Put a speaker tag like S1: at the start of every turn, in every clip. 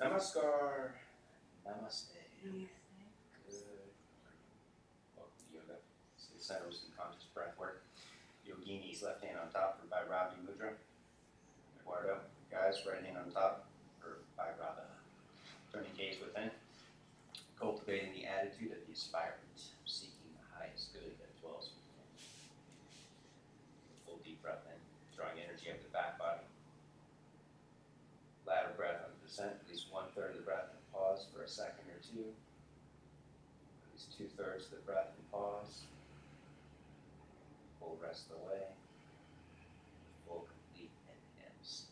S1: Namaskar. Namaste. Good. Welcome to yoga. It's the Centers and Conscious Breath Work. Yogini's left hand on top for Bhairavi Mudra. Eduardo, guys, right hand on top for Bhairava. Turning gaze within. Cultivating the attitude of the aspirant, seeking the highest good that dwells within. Full deep breath in, drawing energy up the back body. Lateral breath on the descent, at least 1/3 of the breath, and pause for a second or two. At least 2/3 of the breath and pause. Full rest of the way. Full complete inhales.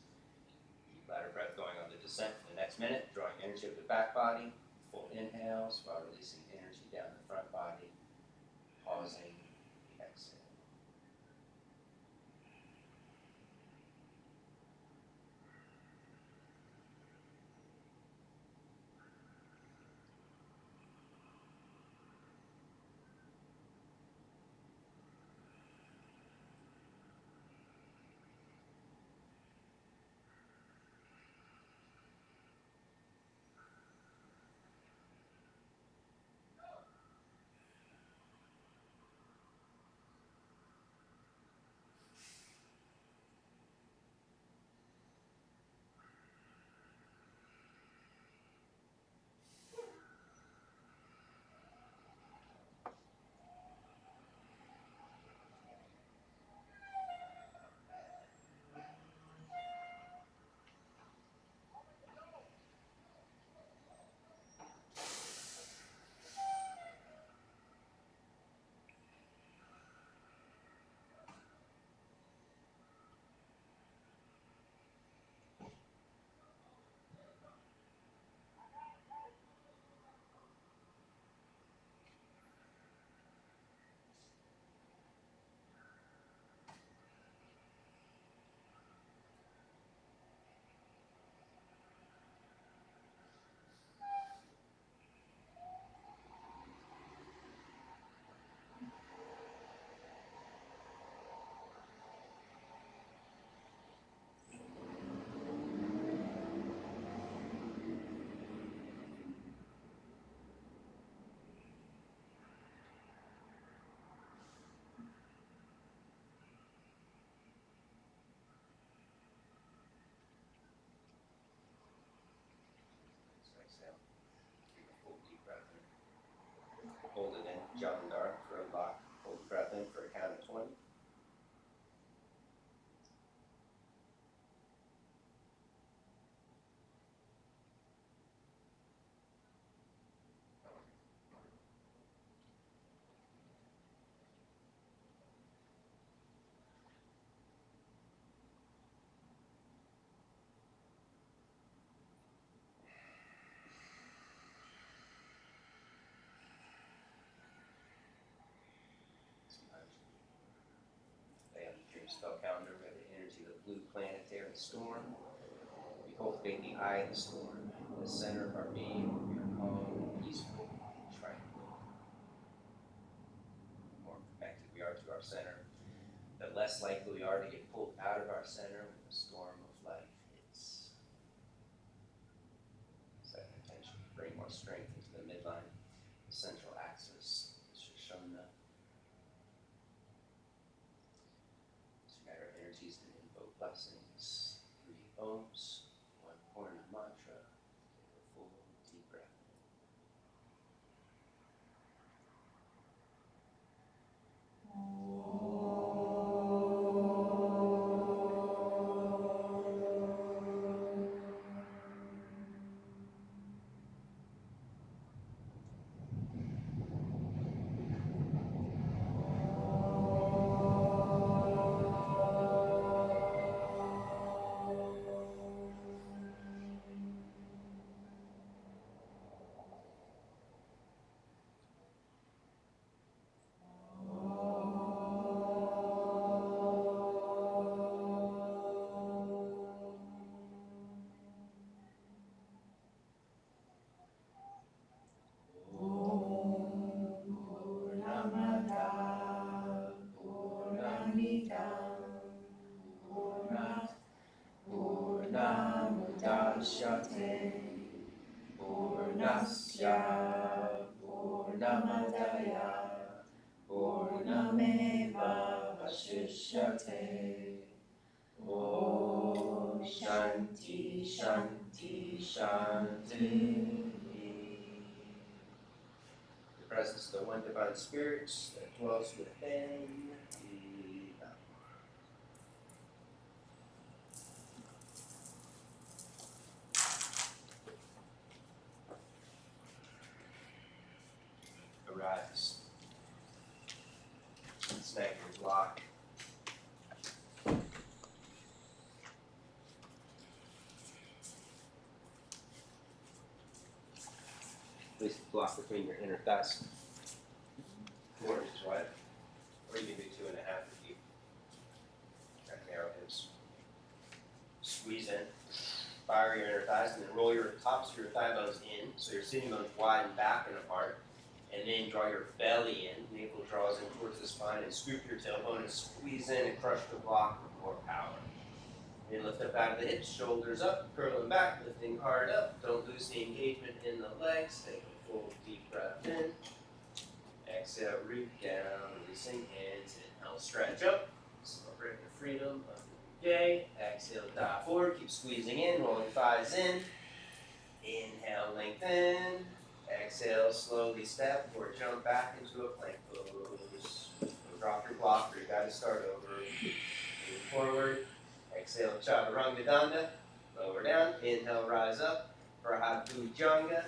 S1: Keep lateral breath going on the descent for the next minute, drawing energy up the back body. Full inhales while releasing energy down the front body. Pausing the exhale. Exhale. Take a full deep breath in. Hold it in, Jalandhar for a lock. Hold the breath in for a count of 20. Lay on your spell calendar by the energy of the blue planetary storm. We cultivate the eye of the storm, the center of our being. We are calm, peaceful, tranquil. The more connected we are to our center, the less likely we are to get pulled out of our center when the storm of life hits. Set an intention to bring more strength into the midline, the central axis, the Shoshana. Unite our energies and invoke blessings. 3 ohms, 1 Purna mantra. Take a full deep breath in. Purnamudachyate Purnasya Purnamadaya Purnameva Vashishyate. Om Shanti Shanti Shanti. The presence of the one divine spirit that dwells within. Arise. Snag your block. Place the block between your inner thighs. 4 inches wide. Or you can do 2.5 if you got narrow hips. Squeeze in. Fire your inner thighs and then roll your tops of your thigh bones in. So your sitting bones widen back and apart. And then draw your belly in. Navel draws in towards the spine and scoop your tailbone and squeeze in and crush the block with more power. Then lift up out of the hips, shoulders up, curling back, lifting hard up. Don't lose the engagement in the legs. Take a full deep breath in. Exhale, root down, releasing hands. Inhale, stretch up. Celebrate the freedom of the day. Exhale, dive forward. Keep squeezing in, rolling thighs in. Inhale, lengthen. Exhale, slowly step or jump back into a plank pose. Drop your block or you got to start over. Move forward. Exhale, chaturanga danda. Lower down. Inhale, rise up. Prabhujanga.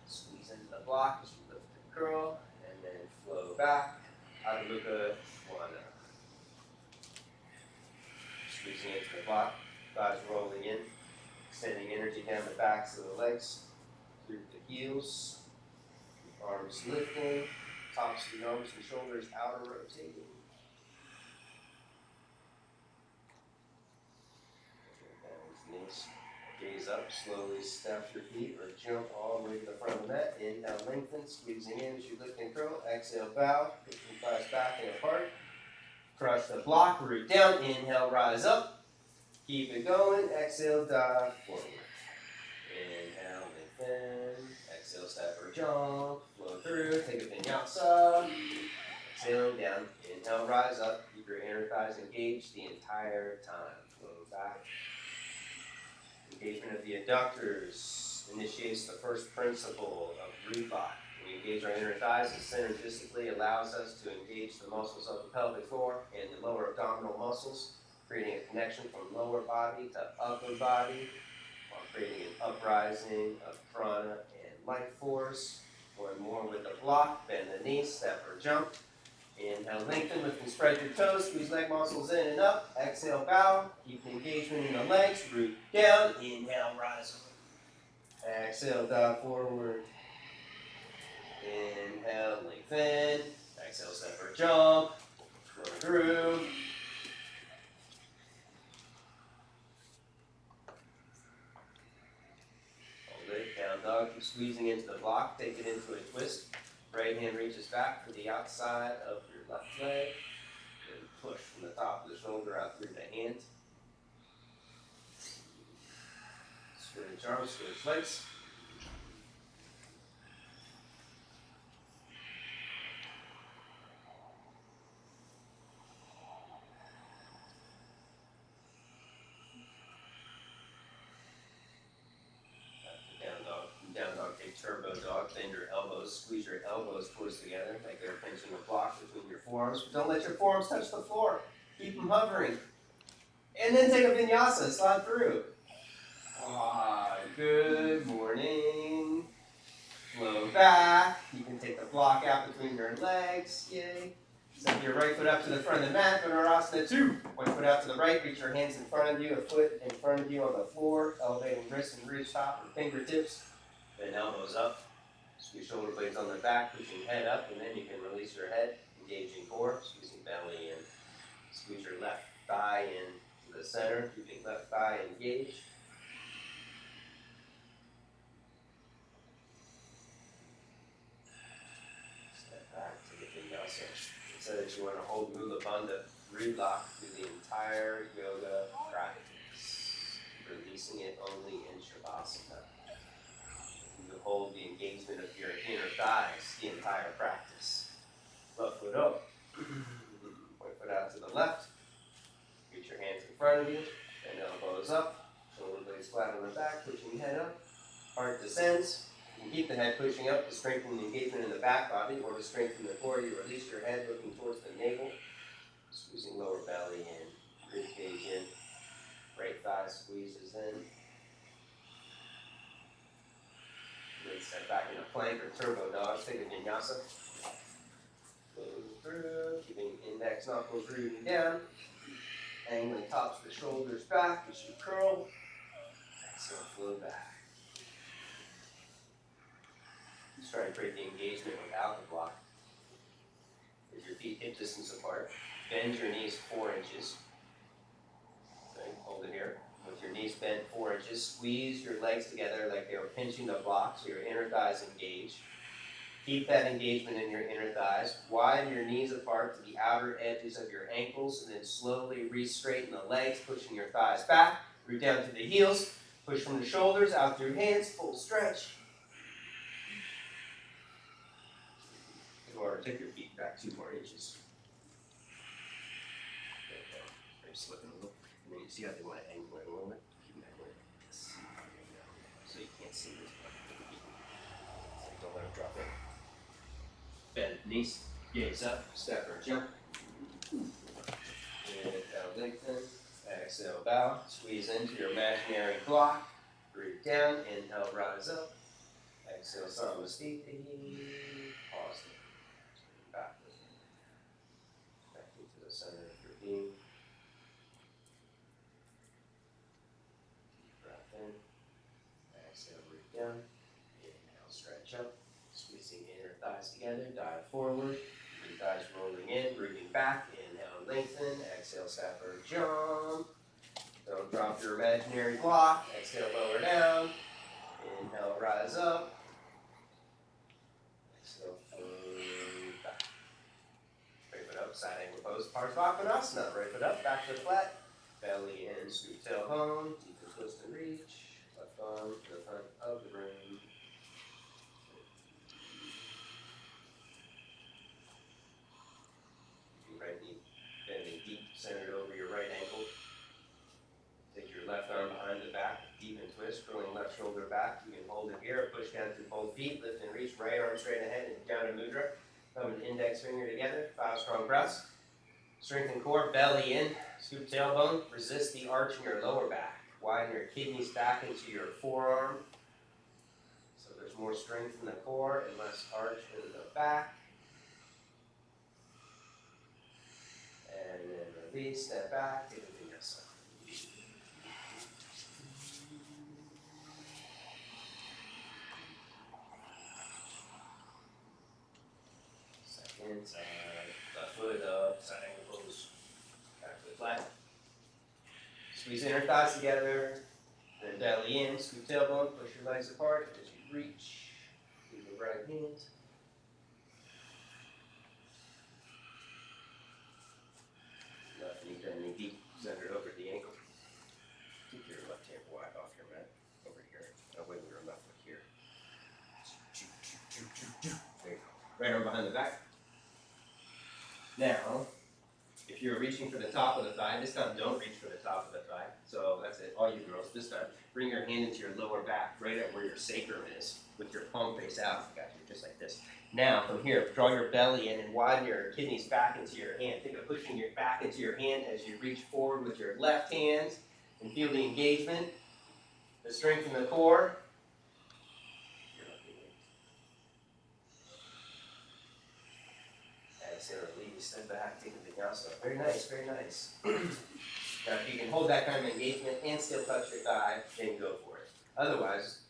S1: Squeeze into the block as you lift and curl. And then flow back. Adho Mukha Swana. Squeezing into the block. Thighs rolling in. Extending energy down the backs of the legs. Through the heels. Arms lifting. Tops of the arms and shoulders outer rotating. Knees. Gaze up, slowly step your feet or jump all the way to the front of the mat. Inhale, lengthen, squeezing in as you lift and curl. Exhale, bow, kick your thighs back and apart. Crush the block, root down. Inhale, rise up. Keep it going. Exhale, dive forward. Inhale, lengthen. Exhale, step or jump. Flow through. Take a vinyasa. Exhale down. Inhale, rise up. Keep your inner thighs engaged the entire time. Flow back. Engagement of the adductors initiates the first principle of root lock. When we engage our inner thighs, it synergistically allows us to engage the muscles of the pelvic floor and the lower abdominal muscles, creating a connection from lower body to upper body, while creating an uprising of prana and life force. One more with the block, bend the knees, step or jump. Inhale, lengthen, lift and spread your toes, squeeze leg muscles in and up. Exhale, bow, keep the engagement in the legs, root down. Inhale, rise up. Exhale, dive forward. Inhale, lengthen. Exhale, step or jump. Flow through. Hold it, down dog, keep squeezing into the block, take it into a twist. Right hand reaches back for the outside of your left leg. And push from the top of the shoulder out through the hand. Switch arms, switch legs. Down dog, take turbo dog, bend your elbows, squeeze your elbows towards together, like they're pinching a block between your forearms, but don't let your forearms touch the floor. Keep them hovering. And then take a vinyasa, slide through. Good morning. Flow back. You can take the block out between your legs. Yay. Step your right foot up to the front of the mat. Vinyasa 2. One foot out to the right. Reach your hands in front of you. A foot in front of you on the floor. Elevating wrists and reach top or fingertips. Then elbows up. Squeeze shoulder blades on the back. Pushing head up. And then you can release your head. Engaging core. Squeezing belly in. Squeeze your left thigh in to the center. Keeping left thigh engaged. So that you want to hold Mula Bandha root lock through the entire yoga practice, releasing it only in Shavasana. hold the engagement of your inner thighs the entire practice. Left foot up, point foot out to the left, reach your hands in front of you, and elbows up, shoulder blades flat on the back, pushing the head up, heart descends. You can keep the head pushing up to strengthen the engagement in the back body, or to strengthen the core, you release your head looking towards the navel, squeezing lower belly in, rib cage in, right thigh squeezes in. Then step back in a plank or turbo dog, take a vinyasa. Flow through, keeping index knuckles rooting down. Angling tops of the shoulders back as you curl. Exhale, flow back. Just try to create the engagement without the block. With your feet hip distance apart. Bend your knees 4 inches. Okay, hold it here. With your knees bent 4 inches, squeeze your legs together like they were pinching the block so your inner thighs engage. Keep that engagement in your inner thighs. Widen your knees apart to the outer edges of your ankles, and then slowly re-straighten the legs, pushing your thighs back. Root down to the heels. Push from the shoulders, out through hands, full stretch. Or take your feet back 2 more inches. Okay. They're slipping a little. And then you see how they want to angle it a little bit? Keep that going like this. So you can't see this. So don't let it drop in. Bend knees, gaze up, step or jump. Inhale, lengthen. Exhale, bow. Squeeze into your imaginary block. Breathe down. Inhale, rise up. Exhale, Samastiti. Pause. Back. Back into the center of your being. Deep breath in. Exhale, breathe down. Inhale, stretch up. Squeezing inner thighs together, dive forward, your thighs rolling in, rooting back, inhale, lengthen, exhale, step or jump. Don't drop your imaginary block, exhale, lower down, inhale, rise up, exhale, float back. Right foot up, side angle pose, Parsvakonasana, right foot up, back foot flat, belly in, scoop tailbone, deep and twist and reach, left arm to the front of the room. Right knee bending deep, centered over your right ankle. Take your left arm behind the back, deep and twist, curling left shoulder back. You can hold it here, push down through both feet, lift and reach, right arm straight ahead, and down to mudra. Thumb and index finger together, 5 strong breaths. Strengthen core, belly in, scoop tailbone, resist the arch in your lower back. Widen your kidneys back into your forearm. So there's more strength in the core and less arch in the back. And then release, step back, take a vinyasa. Second side, left foot up, side angle pose, back foot flat. Squeeze inner thighs together, then belly in, scoop tailbone, push your legs apart as you reach. Leave the right hand. Left knee bending deep, centered over the ankle. Keep your left hand wide off your mat. Over here. Now wiggle your left foot here. There you go. Right arm behind the back. Now, if you're reaching for the top of the thigh, this time don't reach for the top of the thigh. So that's it, all you girls. This time, bring your hand into your lower back, right at where your sacrum is, with your palm face out. Got you, just like this. Now, from here, draw your belly in and widen your kidneys back into your hand. Think of pushing your back into your hand as you reach forward with your left hand and feel the engagement, the strength in the core. Exhale, release, step back, take a vinyasa. Very nice, very nice. Now, if you can hold that kind of engagement and still touch your thigh, then go for it. Otherwise,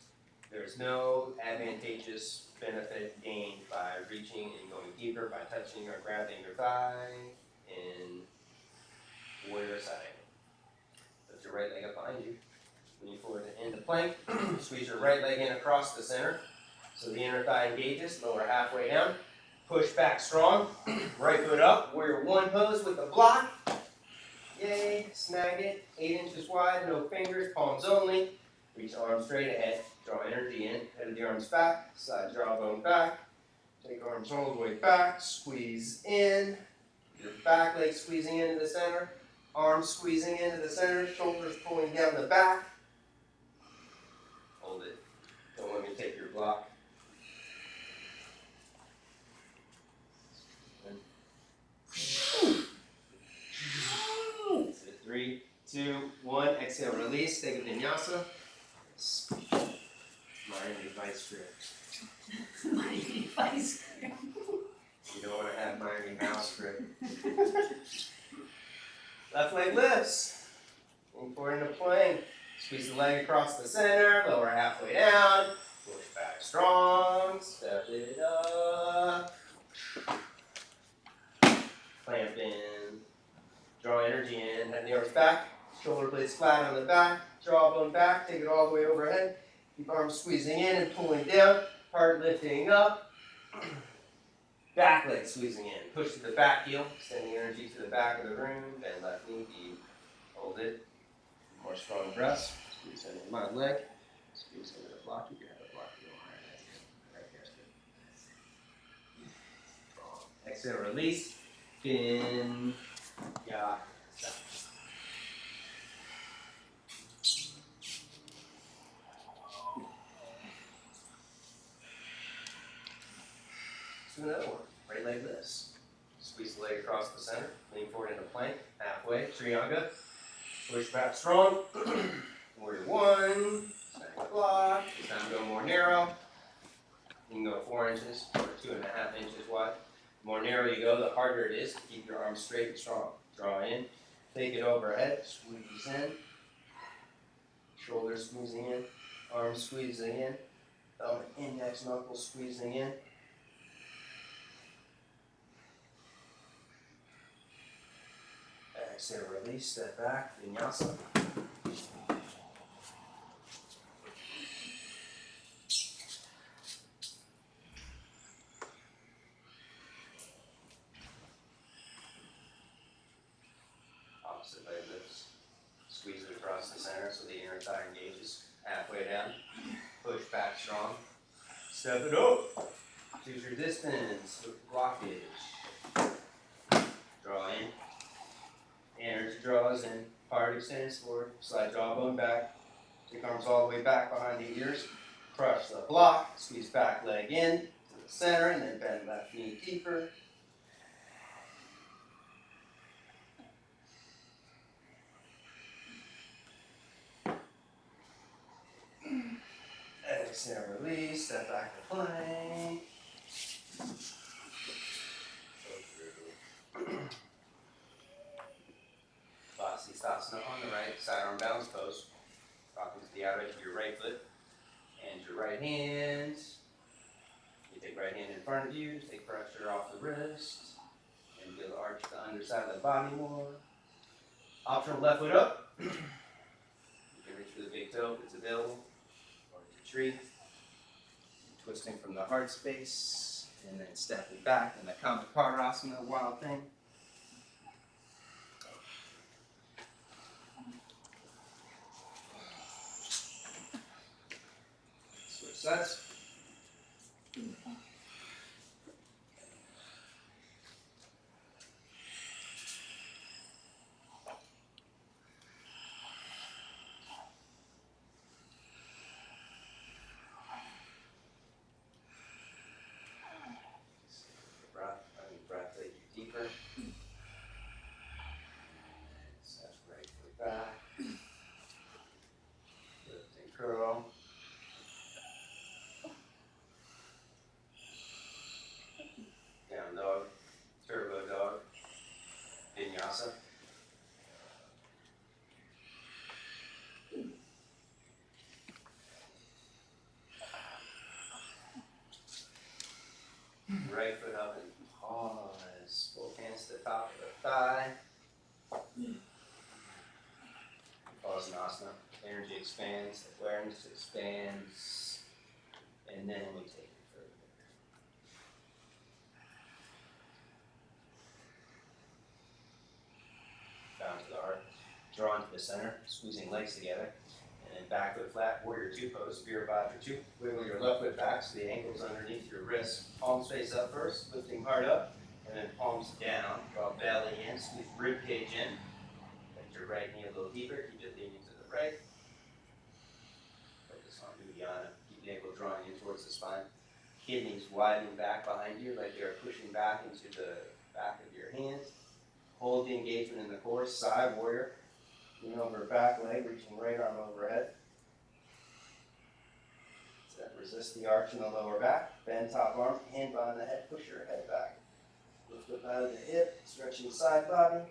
S1: there's no advantageous benefit gained by reaching and going deeper by touching or grabbing your thigh in warrior side angle. Lift your right leg up behind you. Lean forward into plank. Squeeze your right leg in across the center so the inner thigh engages. Lower halfway down. Push back strong. Right foot up. Warrior one pose with the block. Yay. Snag it. 8 inches wide. No fingers. Palms only. Reach arms straight ahead. Draw energy in, head of the arms back, side jawbone back. Take arms all the way back, squeeze in. Your back leg squeezing into the center, arms squeezing into the center, shoulders pulling down the back. Hold it. Don't let me take your block. So 3, 2, 1. Exhale, release. Take a vinyasa. Miami vice grip.
S2: Miami vice grip.
S1: You don't want to have Miami mouse grip. Left leg lifts. Lean forward into plank. Squeeze the leg across the center. Lower halfway down. Push back strong. Step it up. Clamp in. Draw energy in. Head the arms back. Shoulder blades flat on the back. Jawbone back. Take it all the way overhead. Keep arms squeezing in and pulling down. Heart lifting up. Back leg squeezing in. Push to the back heel. Sending energy to the back of the room. Bend left knee deep. Hold it. More strong breaths. Squeeze into my leg. Squeeze into the block. You can have a block a little higher. Right there. Exhale, release. Fin. Yeah. Do another one. Right leg lifts. Squeeze the leg across the center. Lean forward into plank. Halfway. Trianga. Push back strong. Warrior 1. Second block. This time go more narrow. You can go 4 inches or 2.5 inches wide. The more narrow you go, the harder it is to keep your arms straight and strong. Draw in. Take it overhead. Squeeze in. Shoulders squeezing in. Arms squeezing in. Thumb and index knuckles squeezing in. Exhale, release, step back, vinyasa. Opposite leg lifts. Squeeze it across the center so the inner thigh engages. Halfway down. Push back strong. Step it up. Choose your distance. Blockage. Draw in. Energy draws in. Heart extends forward. Slide jawbone back. Take arms all the way back behind the ears. Crush the block. Squeeze back leg in to the center and then bend left knee deeper. Exhale, release. Step back to plank. Asana on the right, side arm balance pose. Rocking to the outer edge of your right foot. And your right hand. You take right hand in front of you, take pressure off the wrist. And feel the arch the underside of the body more. Optional left foot up. You can reach for the big toe if it's available. Or to tree. Twisting from the heart space. And then stepping back in the Kamapara wild thing. Switch sides. Breath take you deeper. Step right foot back. Lift and curl. Down dog. Turbo dog. Vinyasa. Right foot up and pause. Both hands to the top of the thigh. Pause in asana. Energy expands, awareness expands, and then we take it further. Down to the heart. Draw into the center, squeezing legs together. And then back foot flat, warrior two pose, Virabhadra two. Wiggle your left foot back so the ankle's underneath your wrist. Palms face up first, lifting hard up, and then palms down. Draw belly in, squeeze rib cage in. Bend your right knee a little deeper, keep it leaning to the right. Focus on Vinyasa. Keep the ankle drawing in towards the spine. Kidneys widening back behind you like they're pushing back into the back of your hands. Hold the engagement in the core, side warrior. Lean over back leg, reaching right arm overhead. Resist the arch in the lower back. Bend top arm, hand behind the head, push your head back. Lift up out of the hip, stretching side body.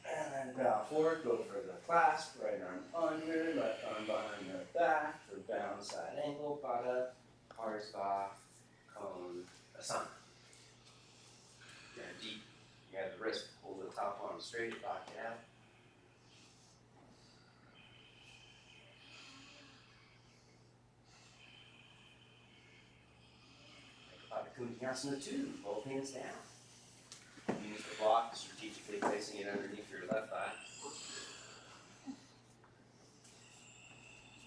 S1: And then bow forward, go for the clasp, right arm under, left arm behind the back for bound side angle, Pada, Harsva, Cone, Asana. You're deep. You have the wrist, hold the top arm straight, lock it out. Vinyasa 2, both hands down. Use the block, strategically placing it underneath your left thigh.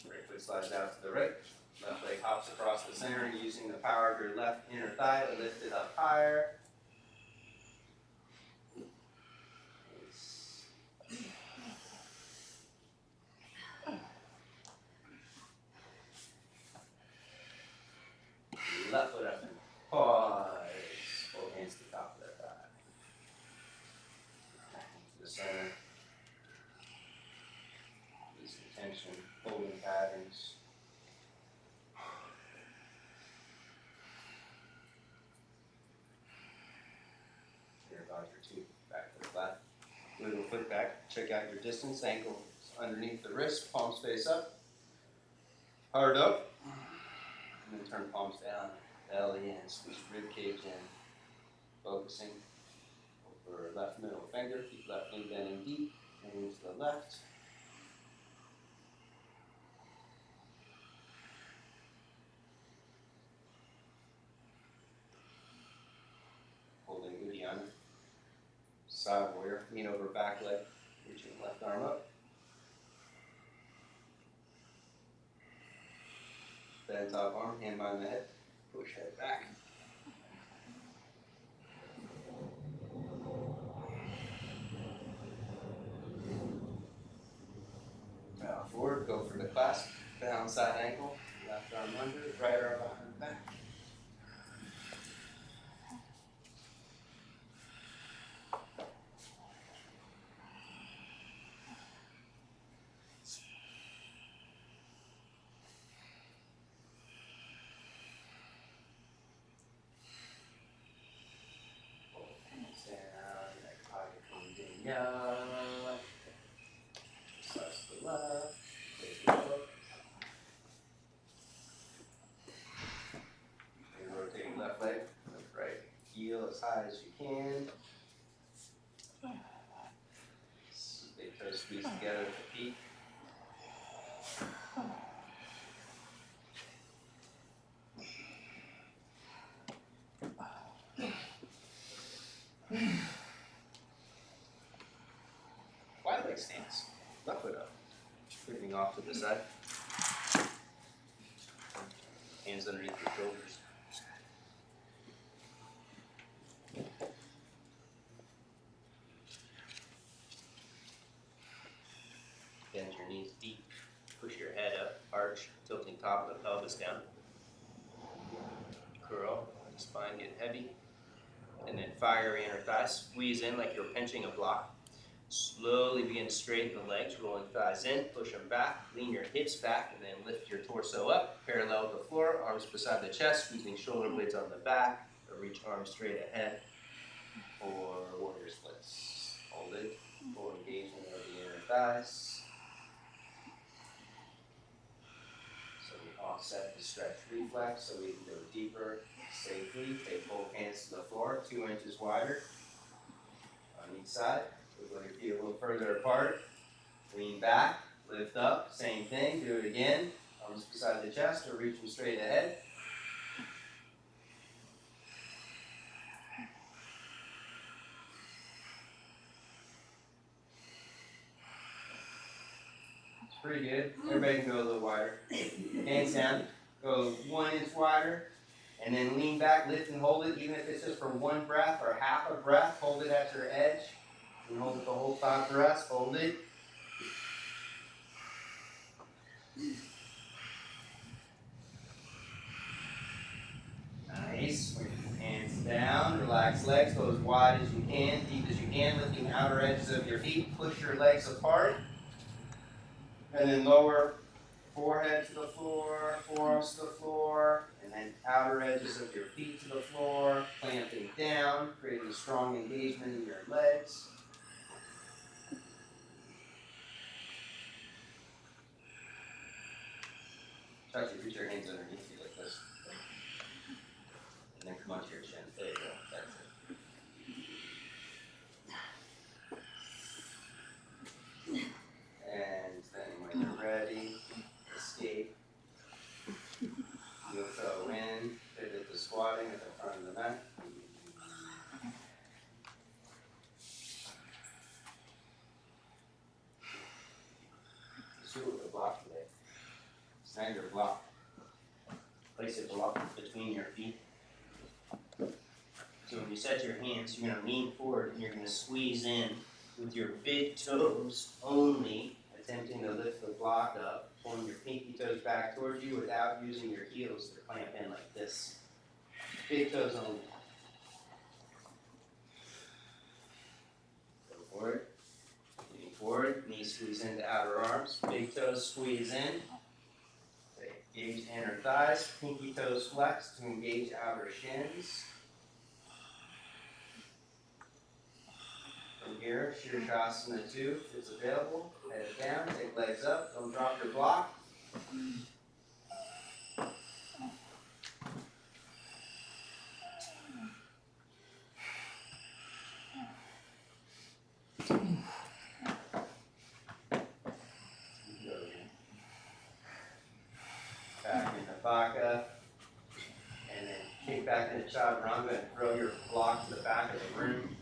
S1: Right foot slides out to the right. Left leg hops across the center using the power of your left inner thigh to lift it up higher. Left foot up and pause. Both hands to the top of the thigh. Back into the center. Release the tension, holding patterns. Virabhadra 2, back to the flat. Wiggle foot back, check out your distance, ankles underneath the wrist, palms face up. Hard up. And then turn palms down, belly in, squeeze rib cage in. Focusing over left middle finger, keep left knee bending deep, and into the left. Holding Uddiyana. Side warrior, lean over back leg, reaching left arm up. Bend top arm, hand behind the head, push head back. Bow forward, go for the clasp, down side ankle, left arm under, right arm behind the back. Yeah. Slice to the left. Take your foot. And rotate left leg, lift right heel as high as you can. Big toes squeeze together at the feet. Wide leg stance. Left foot up. Moving off to the side. Hands underneath your shoulders. Bend your knees deep. Push your head up. Arch. Tilting top of the pelvis down. Curl. Let the spine get heavy. And then fire your inner thighs. Squeeze in like you're pinching a block. Slowly begin to straighten the legs, rolling thighs in, push them back, lean your hips back, and then lift your torso up, parallel to the floor, arms beside the chest, squeezing shoulder blades on the back, or reach arms straight ahead, or warrior splits. Hold it, full engagement of the inner thighs. So we offset the stretch reflex so we can go deeper safely. Take both hands to the floor, 2 inches wider on each side. Wiggle your feet a little further apart. Lean back, lift up, same thing, do it again. Arms beside the chest or reaching straight ahead. Pretty good. Everybody can go a little wider. Hands down. Go 1 inch wider. And then lean back, lift and hold it, even if it's just for 1 breath or half a breath. Hold it at your edge. And hold it the whole 5 breaths. Hold it. Nice. Hands down. Relax legs. Go as wide as you can, deep as you can. Lifting outer edges of your feet. Push your legs apart. And then lower forehead to the floor, forearms to the floor, and then outer edges of your feet to the floor, clamping down, creating strong engagement in your legs. Try to put your hands underneath you like this. And then come onto your chin. There you go. That's it. And then when you're ready, escape. You'll go in, pivot to squatting at the front of the mat. Shoot with the block today. Snag your block. Place a block between your feet. So when you set your hands, you're going to lean forward and you're going to squeeze in with your big toes only, attempting to lift the block up, pulling your pinky toes back towards you without using your heels to clamp in like this. Big toes only. Go forward. Leaning forward, knees squeeze into outer arms, big toes squeeze in. Engage inner thighs, pinky toes flex to engage outer shins. From here, Shirshasana 2 is available. Head down, take legs up, don't drop your block. Back into Baka, and then kick back into Chaturanga and throw your block to the back of the room.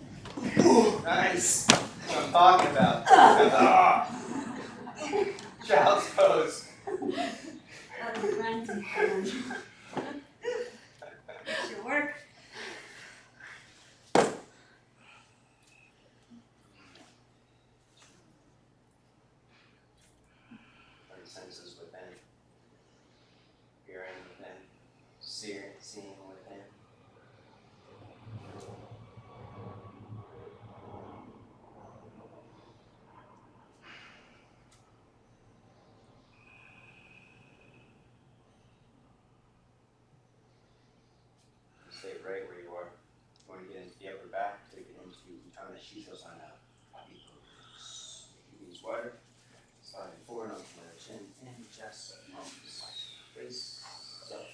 S1: Nice! That's what I'm talking about. Child's pose.
S2: That was fun. Should work.
S1: Senses within. Hearing within. Seeing within. Stay right where you are. When you get into the upper back, take it into Shirshasana. Knees wider. Sliding forward onto the chin and chest. Arms. Face up.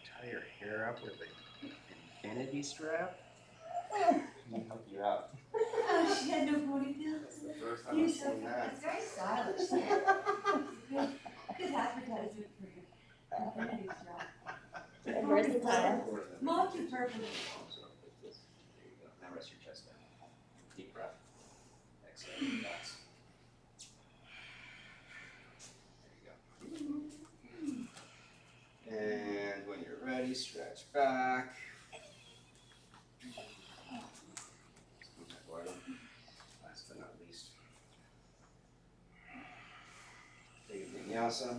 S1: Tie your hair up with an infinity strap. Let me help you out.
S2: Oh, she had no ponytail.
S1: That's the first time I've seen that.
S2: It's very stylish. Good advertisement for your infinity strap.
S3: Versatile.
S2: Multi-purpose.
S1: There you go. Now rest your chest down. Deep breath. Exhale. Relax. There you go. And when you're ready, stretch back. Last but not least. Take a Vinyasa.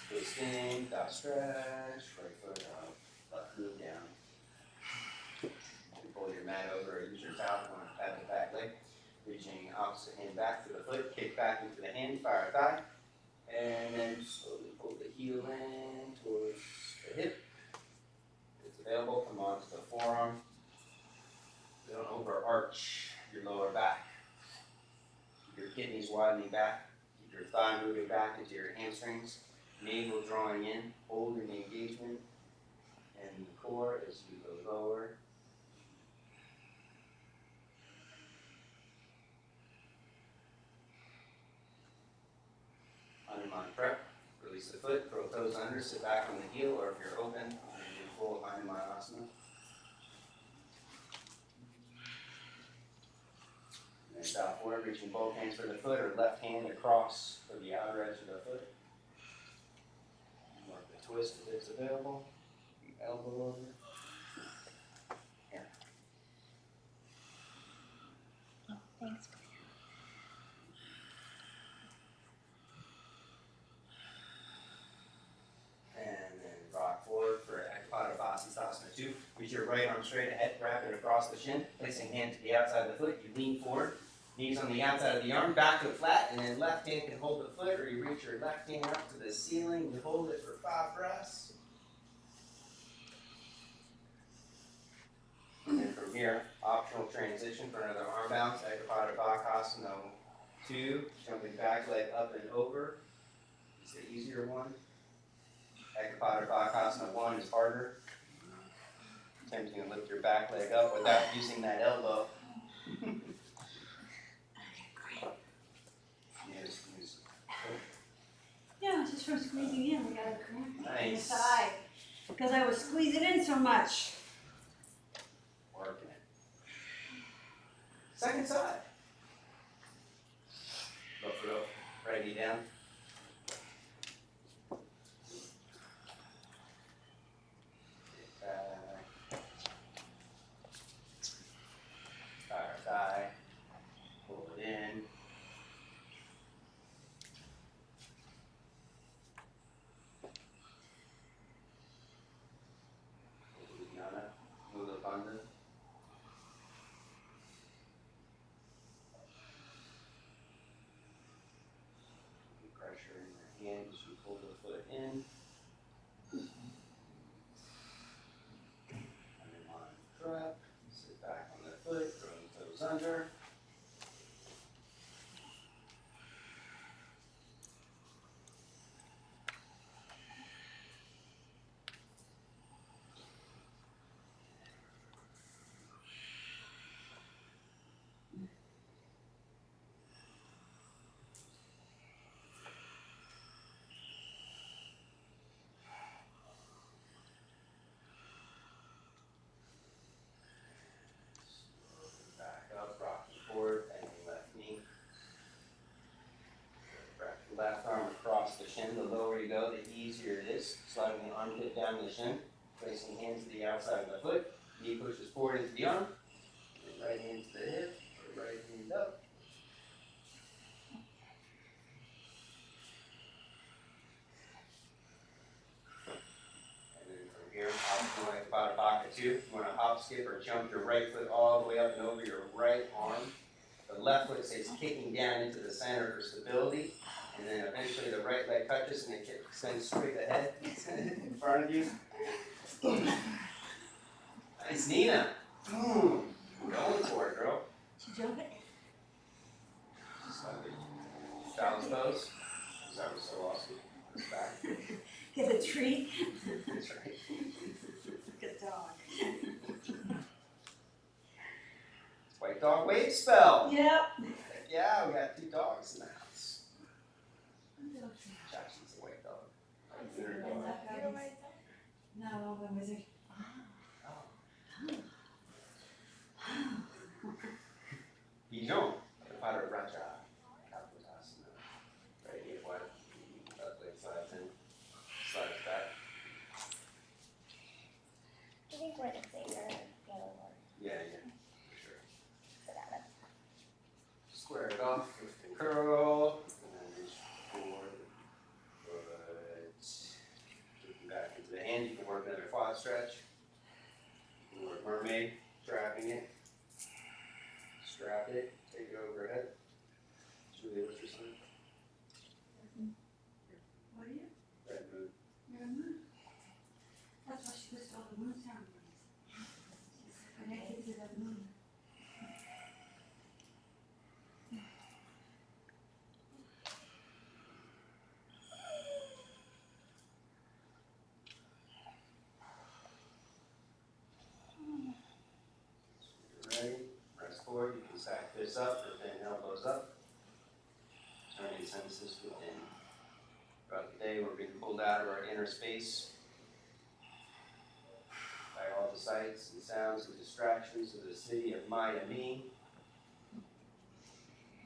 S1: Twisting, dot stretch, right foot up, left knee down. You pull your mat over or use your towel if you want to pat the back leg. Reaching opposite hand back to the foot, kick back into the hand, fire thigh. And then slowly pull the heel in towards the hip. If it's available, come onto the forearm. Don't overarch your lower back. Keep your kidneys widening back. Keep your thigh moving back into your hamstrings. Navel drawing in, holding the engagement, and the core as you go lower. Hanuman prep. Release the foot, curl toes under, sit back on the heel, or if you're open, you can do full Hanuman Asana. And then bow forward, reaching both hands for the foot, or left hand across for the outer edge of the foot. Work the twist if it's available. Elbow over. Here.
S3: Oh, thanks.
S1: And then rock forward for Asana 2. Reach your right arm straight ahead, wrap it across the shin, placing hand to the outside of the foot. You lean forward, knees on the outside of the arm, back foot flat, and then left hand can hold the foot, or you reach your left hand up to the ceiling. You hold it for 5 breaths. And then from here, optional transition for another arm bounce, Asana 2, jumping back leg up and over. It's the easier one. Asana 1 is harder. Attempting to lift your back leg up without using that elbow.
S2: Yeah, just from squeezing in, we got a cramp in the
S1: Nice.
S2: side. Because I was squeezing in so much.
S1: Working it. Second side. Look for the right knee down. Thigh. Pull it in. Vinyasa. Move up under. Pressure in your hand as you pull the foot in. Hanuman prep. Sit back on the foot, throw the toes under. Back up, rocking forward, bending left knee. Wrap your left arm across the shin. The lower you go, the easier it is. Sliding the armpit down the shin. Placing hands to the outside of the foot. Knee pushes forward into the arm. And right hand to the hip. Or right hand up. And then from here, optional Asana 2. You want to hop, skip, or jump your right foot all the way up and over your right arm. The left foot stays kicking down into the center for stability. And then eventually the right leg touches and it extends straight ahead in front of you. Nice, Nina. Going for it, girl.
S2: Did you jump it?
S1: Just like it. Child's pose. That was so awesome. It's back.
S2: Get a treat.
S1: That's right.
S2: Good dog.
S1: White dog wave spell.
S2: Yep.
S1: Yeah, we got 2 dogs in the house. Jackson's a white dog. Winter dog.
S2: No, the wizard.
S1: Pigeon. Para Raja. Asana. Right here, one. Left leg slides in. Slides back.
S3: I think we're in favor the other one.
S1: Yeah, for sure.
S3: So that
S1: Square it off, lift and curl, and then reach forward. But looking back into the hand, you can work another quad stretch. You can work mermaid, strapping it. Strap it, take it overhead. Julie, what's your sign?
S2: What are you?
S1: Red moon.
S2: You're a moon. That's why she goes to all the moon ceremonies. She's connected to the moon.
S1: of our inner space by all the sights and sounds and distractions of the city of Miami. We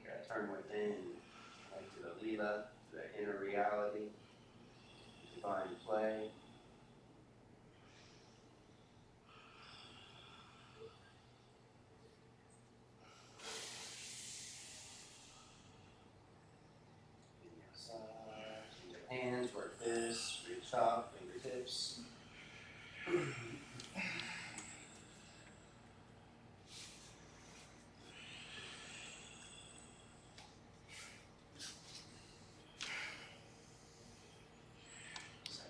S1: gotta turn within, like to the Leela, to the inner reality, divine play. Vinyasa, change your hands, work fists, reach top, fingertips.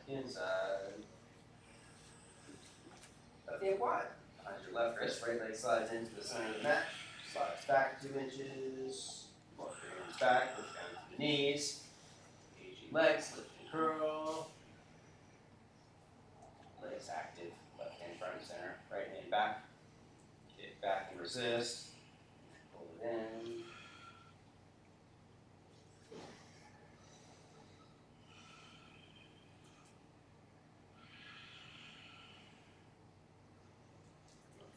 S1: Inside. Left hand wide. Behind your left wrist, right leg slides into the center of the mat. Slides back 2 inches. Walk your hands back, lift down to the knees. Engaging legs, lift and curl. Legs active. Left hand front and center. Right hand back. Kick back and resist. Pull it in.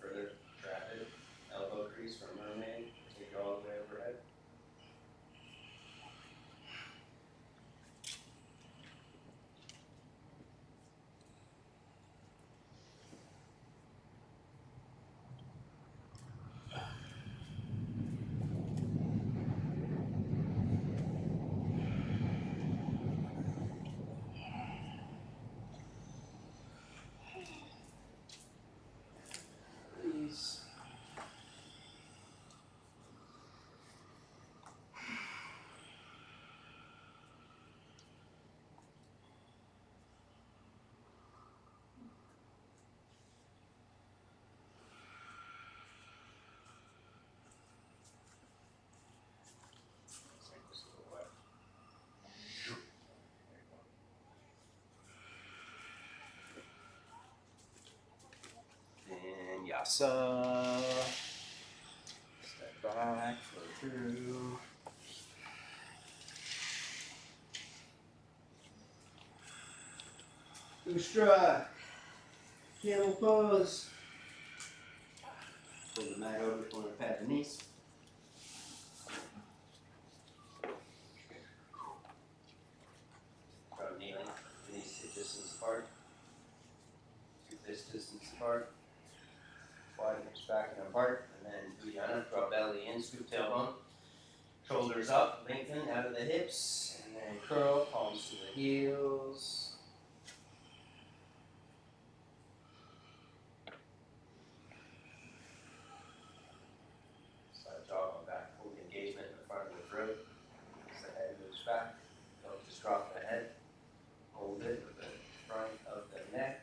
S1: Further, trap it. Elbow crease for mermaid. Take it all the way overhead. Release. Vinyasa. Step back, flow through. Ustra. Camel pose. Pull the mat over, corner pad the knees. From kneeling, knees hip distance apart. This distance apart. Wide hips back and apart. And then Vinyasa, draw belly in, scoop tailbone. Shoulders up, lengthen out of the hips. And then curl, palms to the heels. Jaw back, full engagement in the front of the throat. As the head moves back, don't just drop the head. Hold it with the front of the neck.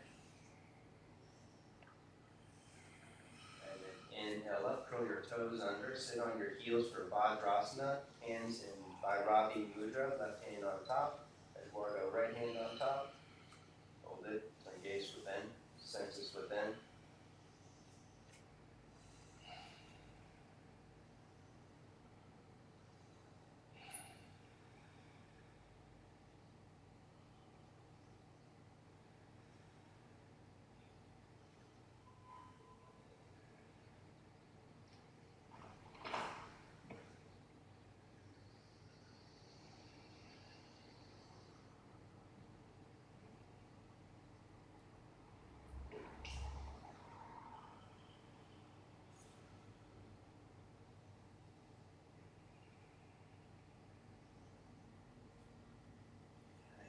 S1: And then inhale up, curl your toes under, sit on your heels for Vajrasana. Hands in Bhairavi Mudra, left hand on top. Eduardo, right hand on top. Hold it, engage within, senses within.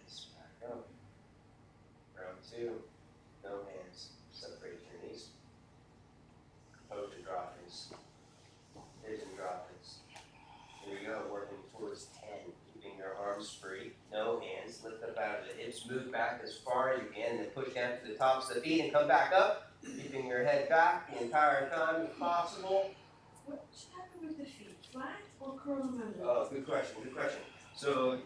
S1: Nice, back up. Round 2, no hands, separate your knees. Ocean droppings, vision droppings. Here we go, working towards 10, keeping your arms free, no hands, lift up out of the hips, move back as far as you can, then push down to the tops of the feet and come back up, keeping your head back the entire time if possible.
S2: What should happen with the feet? Flat or curl them under?
S1: Oh, good question, good question. So,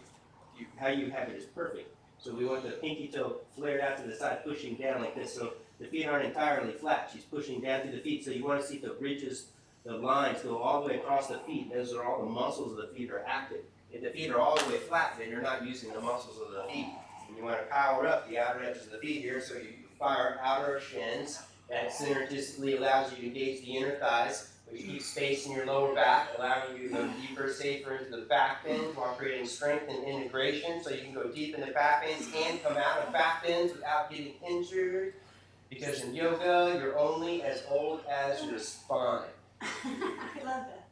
S1: how you have it is perfect. So we want the pinky toe flared out to the side, pushing down like this. So the feet aren't entirely flat. She's pushing down through the feet. So you want to see the ridges, the lines go all the way across the feet. Those are all the muscles of the feet are active. If the feet are all the way flat, then you're not using the muscles of the feet. And you want to power up the outer edges of the feet here so you fire outer shins. That synergistically allows you to engage the inner thighs, but you keep space in your lower back, allowing you to go deeper, safer into the back bends while creating strength and integration. So you can go deep into back bends and come out of back bends without getting injured. Because in yoga, you're only as old as your spine.
S2: I love that.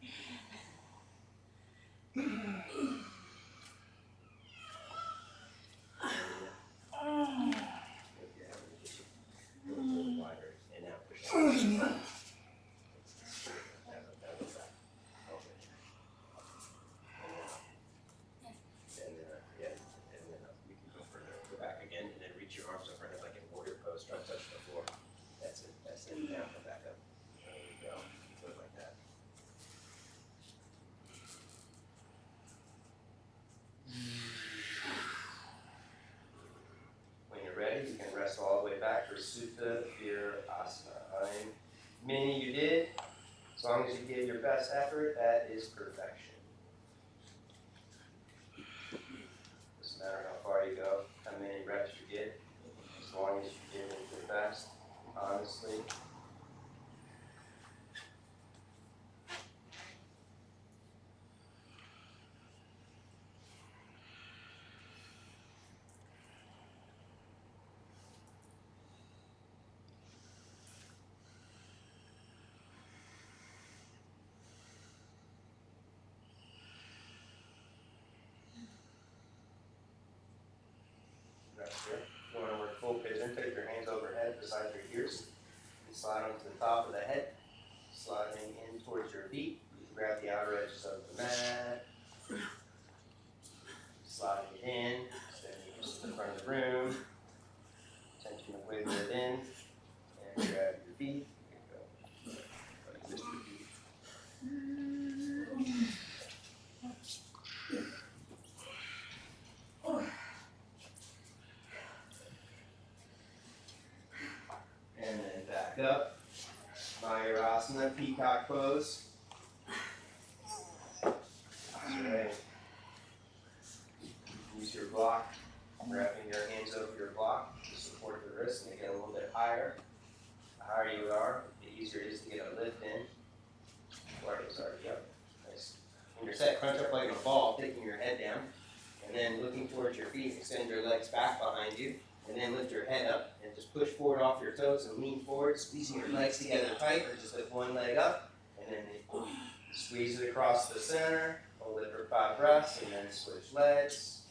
S1: Your arms up right up like in warrior pose, try to touch the floor. That's it. That's it. Now come back up. There you go. Keep it like that. When you're ready, you can rest all the way back for Sutta Virasana. Many you did. As long as you give your best effort, that is perfection. Doesn't matter how far you go, how many reps you get. As long as you give it your best, honestly. Rest here. You want to work full pigeon, take your hands overhead beside your ears. And slide onto the top of the head. Sliding in towards your feet. You can grab the outer edges of the mat. Sliding it in. Standing just in the front of the room. Tension to wiggle it in. And grab your feet. There you go. Just your feet. And then back up. Mayurasana, Peacock pose. That's right. Use your block, wrapping your hands over your block to support the wrist and get a little bit higher. The higher you are, the easier it is to get a lift in. Cardio already up. Nice. When you're set, crunch up like a ball, taking your head down, and then looking towards your feet, extend your legs back behind you, and then lift your head up, and just push forward off your toes and lean forward, squeezing your legs together tight, or just lift one leg up, and then squeeze it across the center, hold it for 5 breaths, and then switch legs.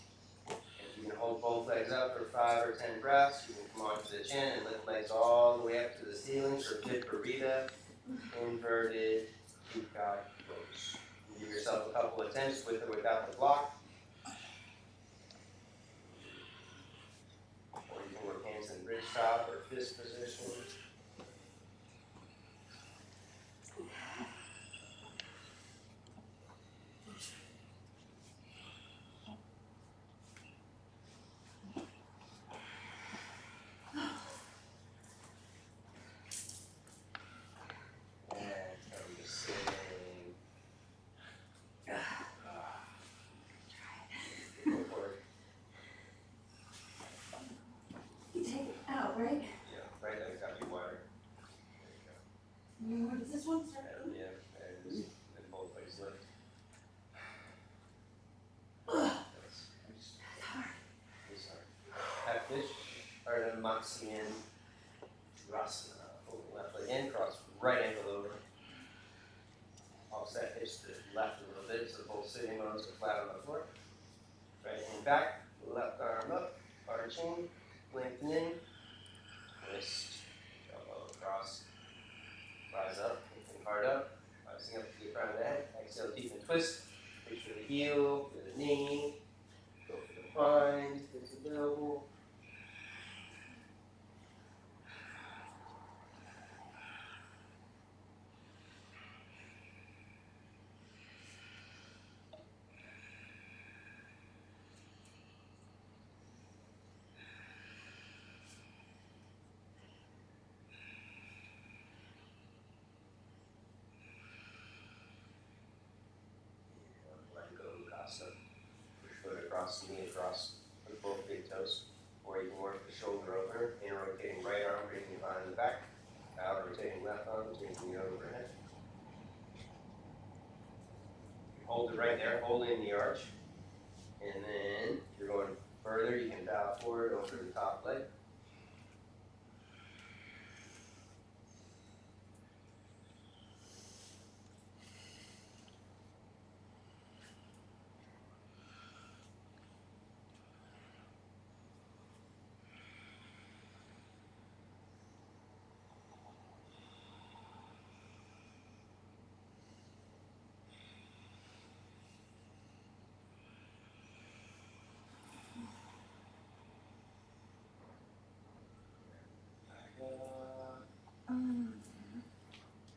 S1: If you can hold both legs up for 5 or 10 breaths, you can come onto the chin and lift legs all the way up to the ceiling for Viparita, inverted peacock pose. Give yourself a couple of attempts with or without the block. Or you can work hands in bridge top or fist position.
S2: Right?
S1: Yeah, right leg's got you water. There you go.
S2: Where does this one start?
S1: Yeah, there it is. And both legs lift. It's
S2: hard.
S1: It's hard. Half fish, or the Maxian Rasana. Hold the left leg in, cross right ankle over. Offset hips to the left a little bit, so both sitting bones are flat on the floor. Right hand back, left arm up, arching, lengthening. Wrist, elbow across, rise up, lifting hard up, rising up to the front of the head, exhale deep and twist, reach for the heel, for the knee, go for the bind, if available. Let go, Ukasa. Push foot across, knee across, with both big toes. shoulder opener, in rotating right arm, bringing it behind the back. Out, rotating left arm, taking it overhead. Hold it right there, hold in the arch. And then if you're going further, you can bow forward over the top leg.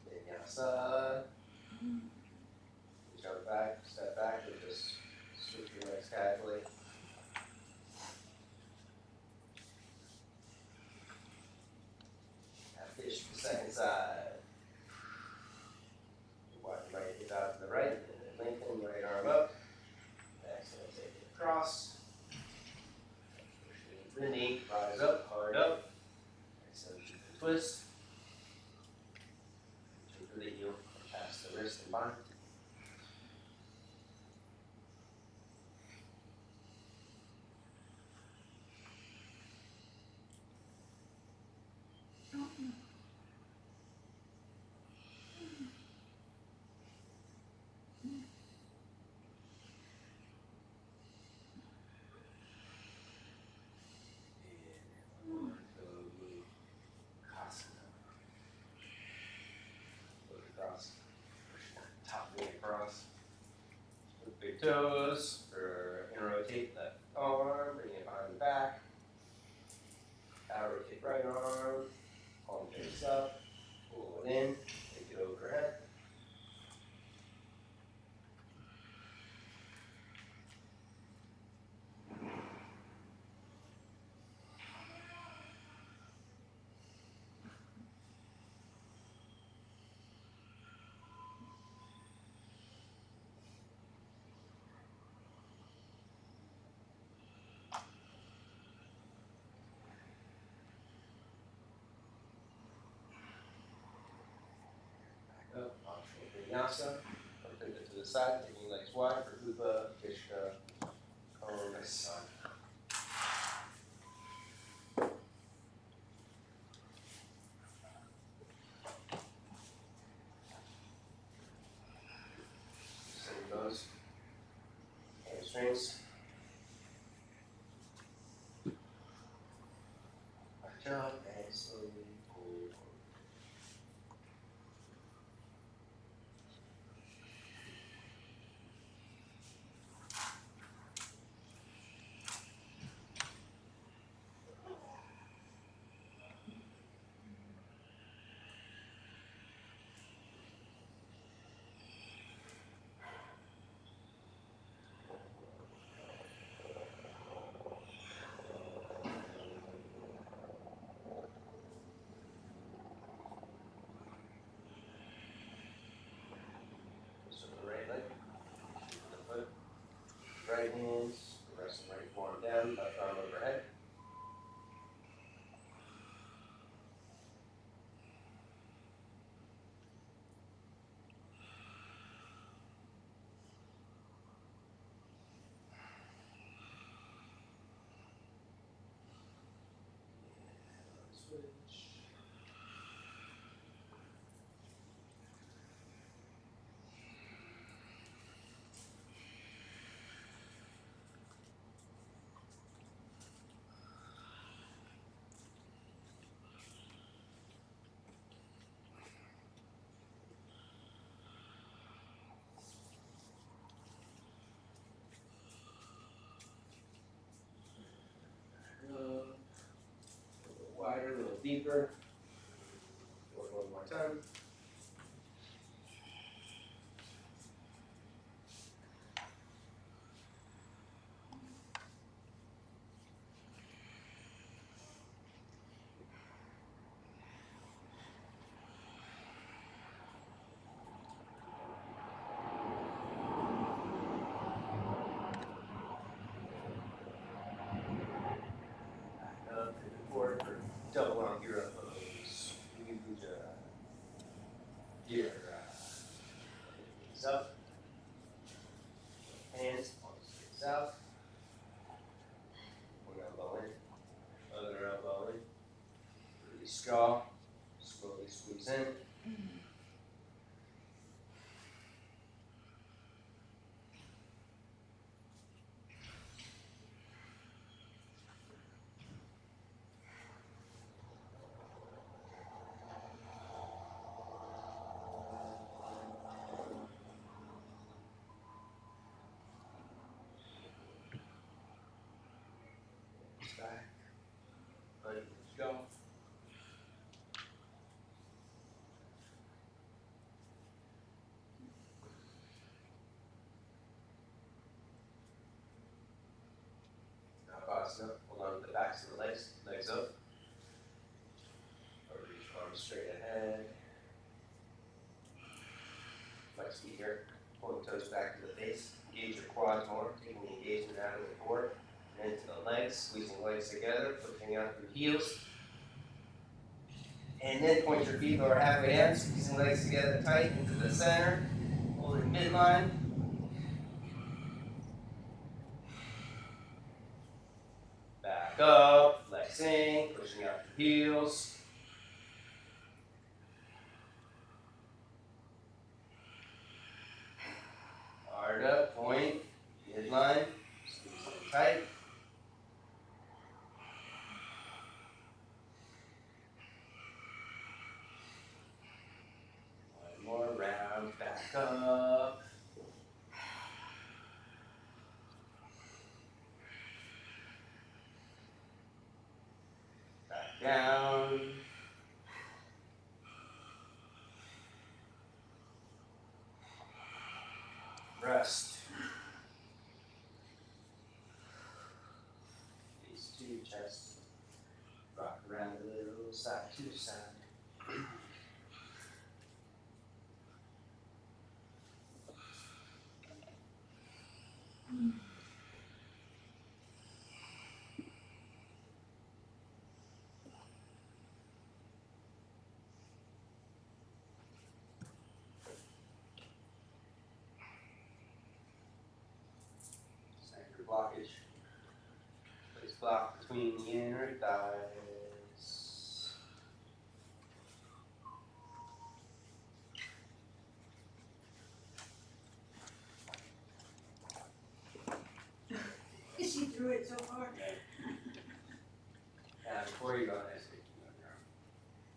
S1: Vinyasa. Jump back, step back, and just switch your legs casually. Fish the second side. Widen right hip out to the right, and then lengthen right arm up. Exhale, take it across. Push the knee, rise up, hard up. Exhale, keep the twist. Reach for the heel, past the wrist and bind. Across, top knee across. With big toes, or in rotate left arm, bring it behind the back. Out rotate right arm, palm face up, pull it in, take it overhead. Up, optional Vinyasa, pivot to the side, taking legs wide for Upa, Kishka, Asana. Same goes. Hamstrings. Arch up and slowly pull forward. So the right leg, shoot the foot, right hands, rest the right forearm down, left arm overhead. Switch. A little wider, a little deeper. One more time. Up, forward for double on hero pose. Mudra. Hira. Knees up. Hands palms face out. One elbow in. Other elbow in. Release jaw. Slowly squeeze in. Back. Let's go. Now Asana. Hold on to the backs of the legs. Legs up. Or reach arms straight ahead. Flex feet here. Pull the toes back to the face. Engage your quads more. Taking the engagement out of the core. And into the legs. Squeezing legs together. Pushing out through heels. And then point your feet lower halfway down. Squeezing legs together tight into the center. Holding midline. Back up. Flexing. Pushing out through heels. Hard up, point, midline, squeezing tight. One more round, back up. Back down. Rest. These two chests. Rock around a little, side to side. Center blockage. Place block between the inner thighs.
S2: She threw it so hard.
S1: Before you go,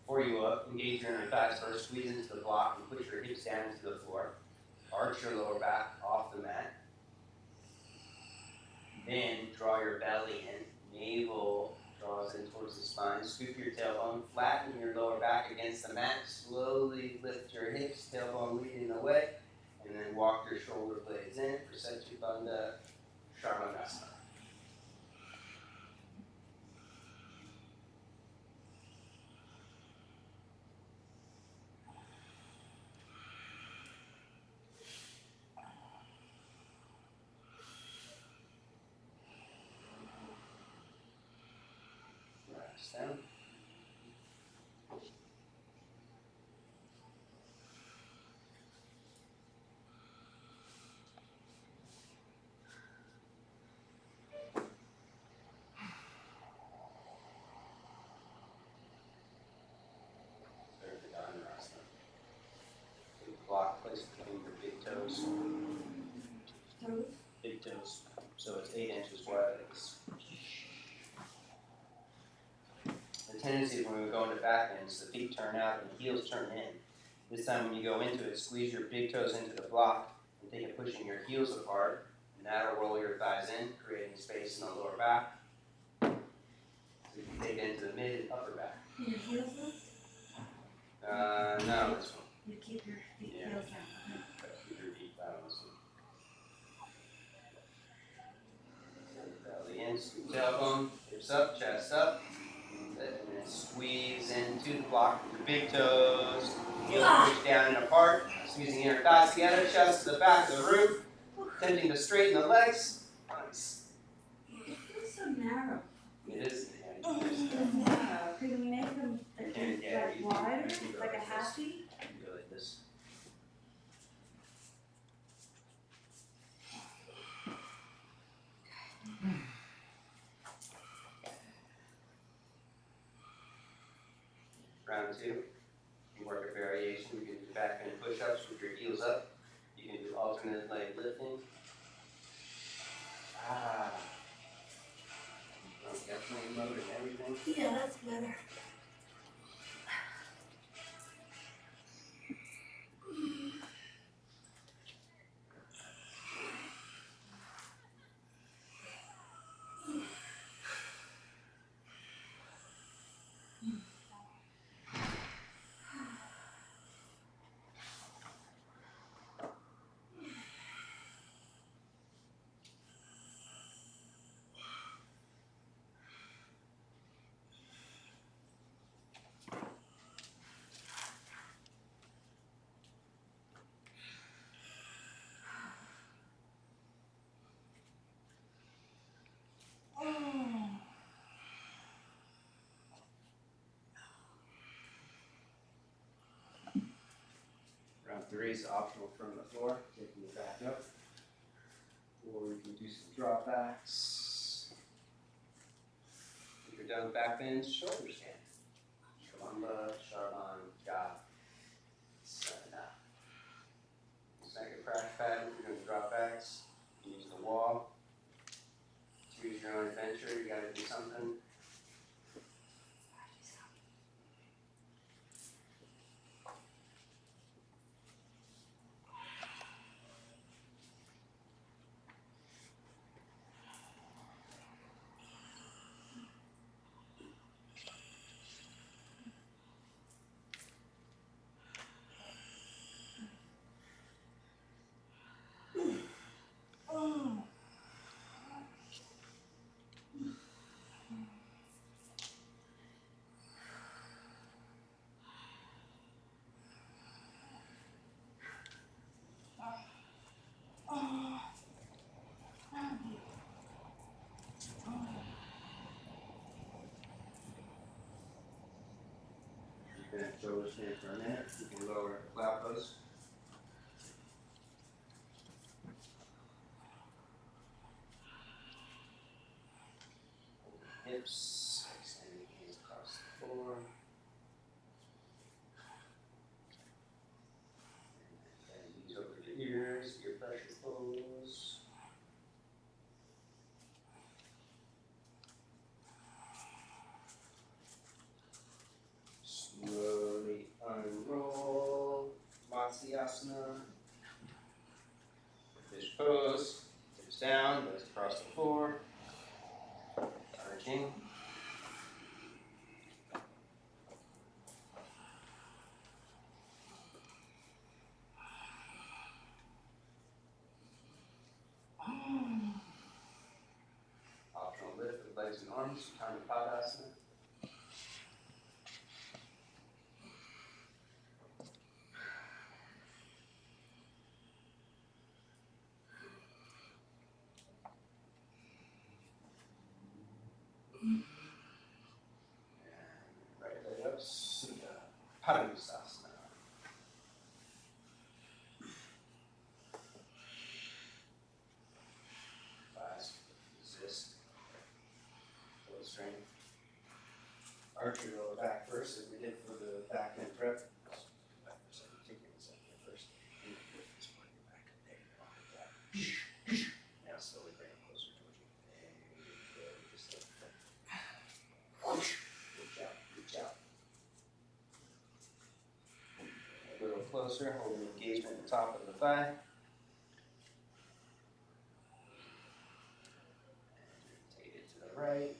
S1: before you engage your inner thighs first, squeeze into the block and push your hips down into the floor. Arch your lower back off the mat. Then draw your belly in. Navel draws in towards the spine. Scoop your tailbone. Flatten your lower back against the mat. Slowly lift your hips, tailbone leading the way. And then walk your shoulder blades in for Setu Sharvanasana. Rest down. Block placed between your big toes.
S2: Toes?
S1: Big toes. So it's 8 inches wide. The tendency is when we go into back bends, the feet turn out and the heels turn in. This time when you go into it, squeeze your big toes into the block and think of pushing your heels apart. And that'll roll your thighs in, creating space in the lower back. So you can take it into the mid and upper back.
S2: Your heels up?
S1: No, this one.
S2: You keep your feet
S1: Yeah.
S2: heels down.
S1: Keep your feet flat on this one. Belly in, scoop tailbone, hips up, chest up. And then squeeze into the block with your big toes. Heels push down and apart. Squeezing inner thighs together, chest to the back of the roof. Attempting to straighten the legs. Nice.
S2: It feels so narrow.
S1: It is. Round two, you work a variation. You can do back bend push-ups with your heels up. You can do alternate leg lifting. Definitely mode and everything.
S2: Yeah, that's better.
S1: Round three is optional from the floor, taking it back up. Or we can do some dropbacks. If you're done with back bends, shoulder stand. Shalamba, Sharan, Ga, Skanda. Second crash pattern, if you're doing dropbacks, use the wall. Choose your own adventure, you gotta do something. You can shoulder stand for a minute, you can lower the flat post. Hips, extending hands across the floor. And knees over the ears, ear pressure pose. Slowly unroll, Asana. Fish pose, hips down, legs across the floor. Arching. Optional lift with legs and arms, Padasana. And right leg up, Padasana. Fast, resist, full strength. Arch your lower back first, as we did for the back end prep. Back for a second, take it a second first. And just point your back up there, like that. Now slowly bring it closer towards you. There you go, just like that. Reach out, reach out. A little closer, holding engagement at the top of the thigh. And take it to the right.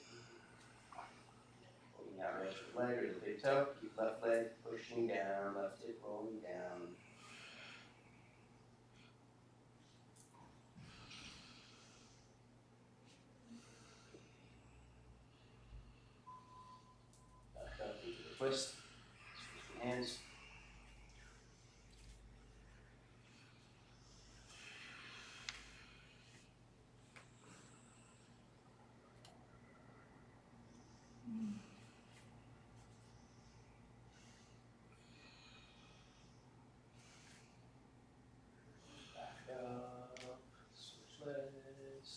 S1: Holding out right your leg or the big toe. Keep left leg pushing down, left hip rolling down. Back up into the twist. Switch your hands. Back up. Switch legs.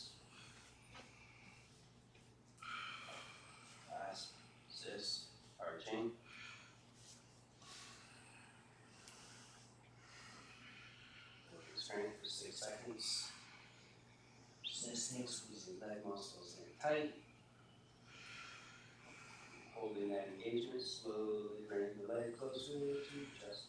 S1: Clasp, assist, arching. seconds. Just listening, squeezing leg muscles in tight. Holding that engagement, slowly bringing the leg closer to your chest.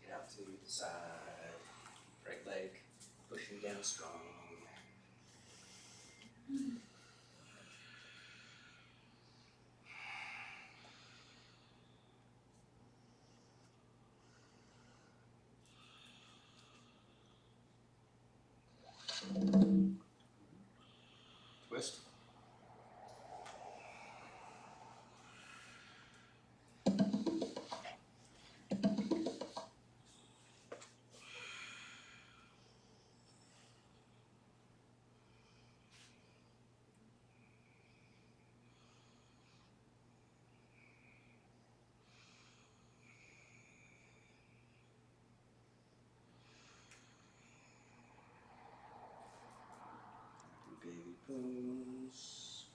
S1: Take it out to the side. Right leg pushing down strong. Twist. Baby pose.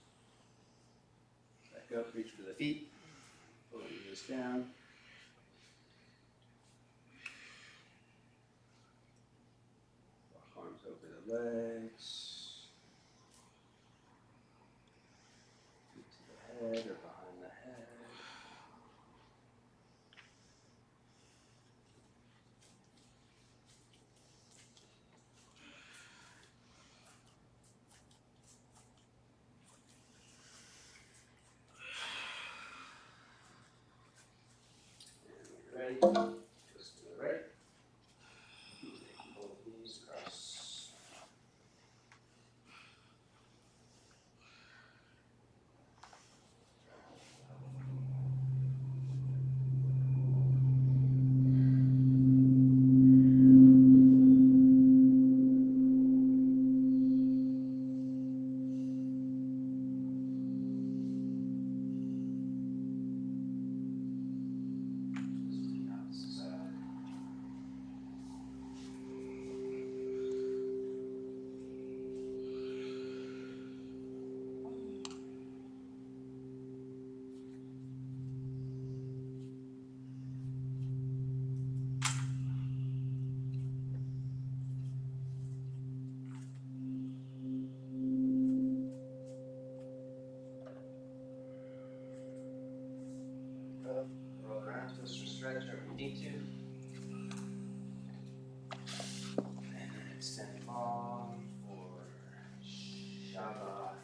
S1: Back up, reach for the feet. Pull your knees down. Walk arms over the legs. Feet to the head or behind the head. And when you're ready, twist to the right. Take both knees across. Twist to the opposite side. Up, roll around, twist or stretch wherever you need to. And then extend long for Shava.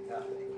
S1: Nothing.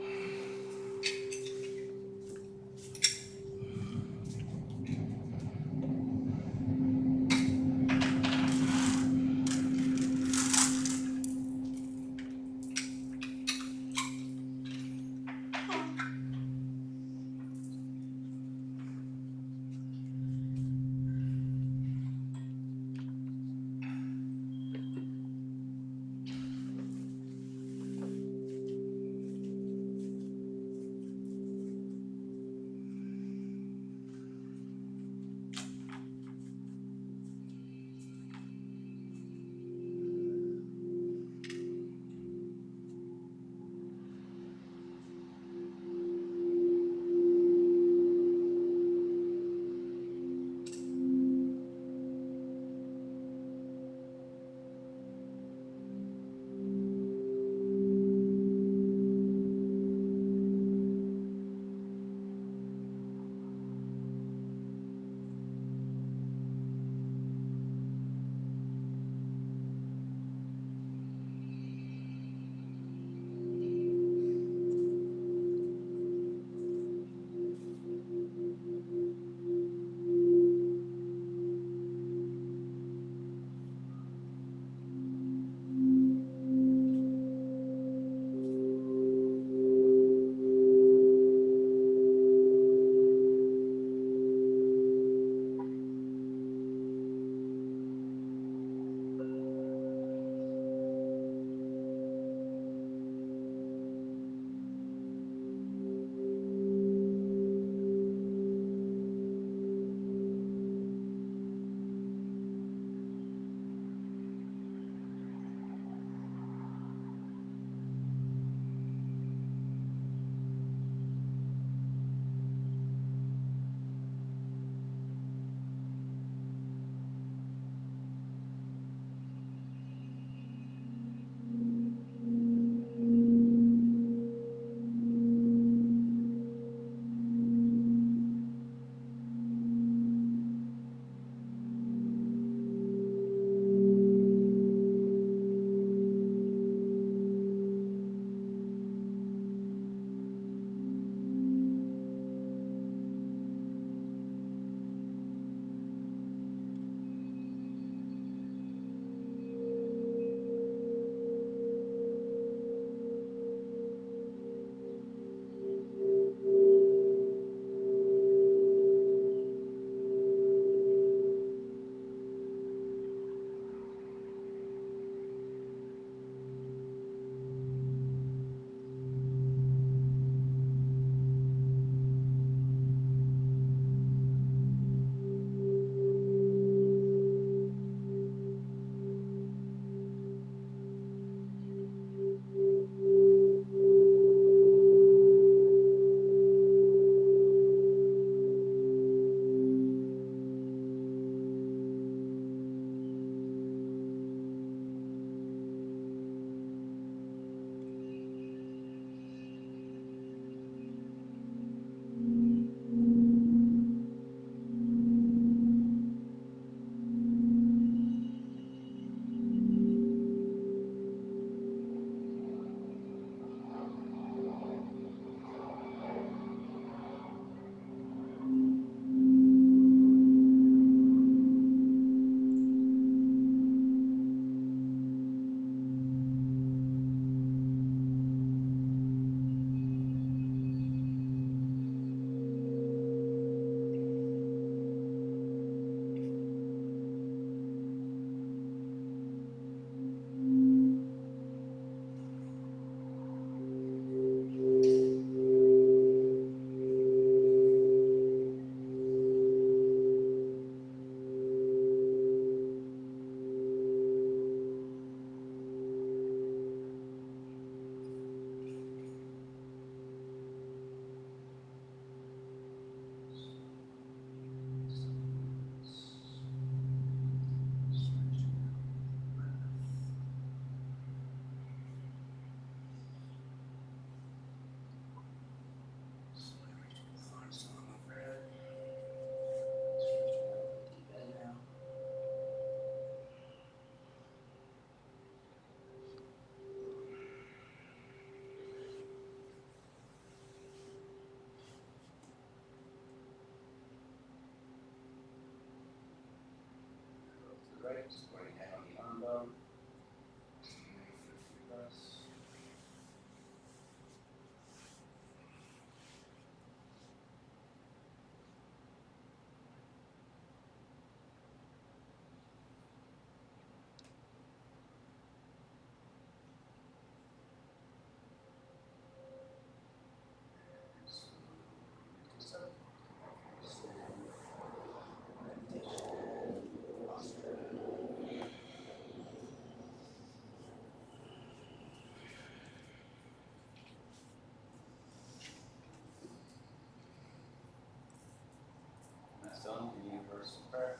S1: its own universal prayer.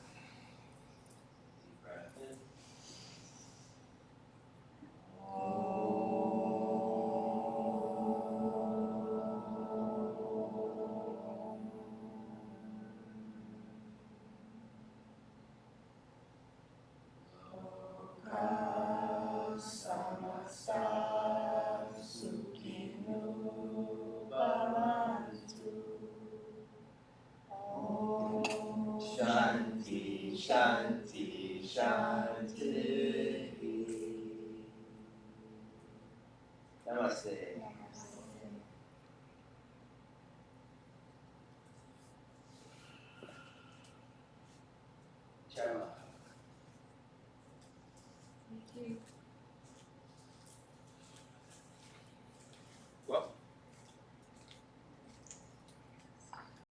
S1: Deep breath in. Shanti, Shanti, Shanti. Namaste. Chama.